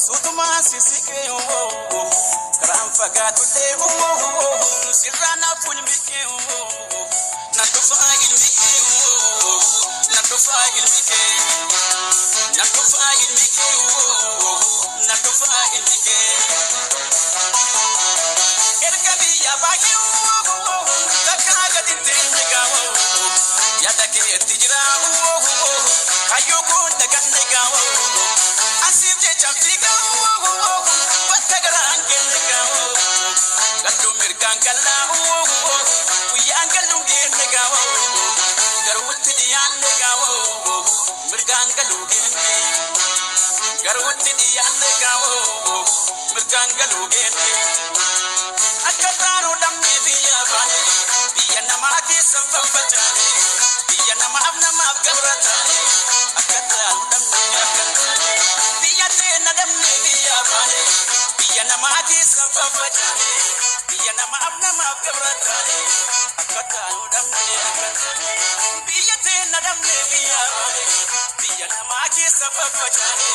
Sutuma sisike karam fagatu de sirana fulmike nanto fagil mike nanto fagil mike nanto fagil mike nanto fagil mike erkabi ya bagi takaga dintenga ya take tijra kayo ko daganega asif je champiga watagaran genega gadu mirkan kala uyan galu genega garutti diyan nega mirkan galu genega garutti diyan nega mirkan galu genega akataro dammi biya bani biya namaki sabab bachani biya namab namab gabratani akataro dammi biya te nadamni biya bani biya namaki sabab bachani biya namab namab gabratani akataro dammi biya te nadamni biya bani biya namaki sabab bachani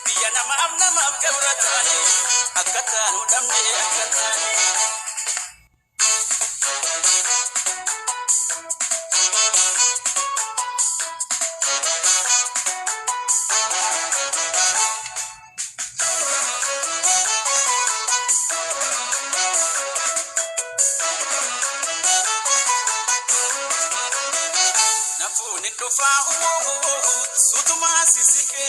biya namab namab gabratani akataro dammi Sutuma sisike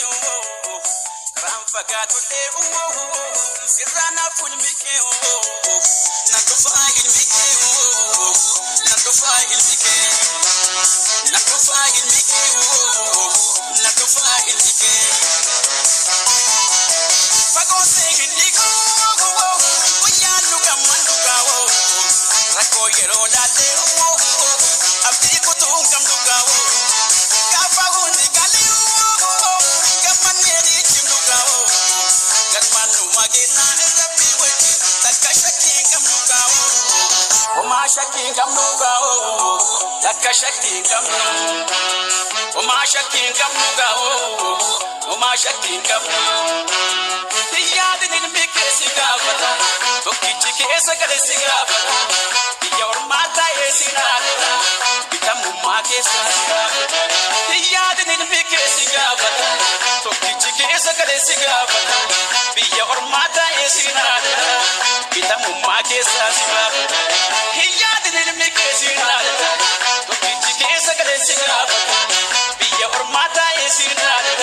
ram fagatu de sirana fulmike nanto fagil mike nanto fagil mike nanto fagil mike nanto fagil mike fago segin liko oyanu kamandu kawo rako yero dale abdi ko tungam dukawo Shaking come no go, Taka shaking come no, Oma shaking come no go, Oma shaking come no. The yard in make a cigar, Tokichi is a good cigar. Your mata is in Adela, become Marcus. The yard in make a cigar, Tokichi is a good cigar. Be your mata is in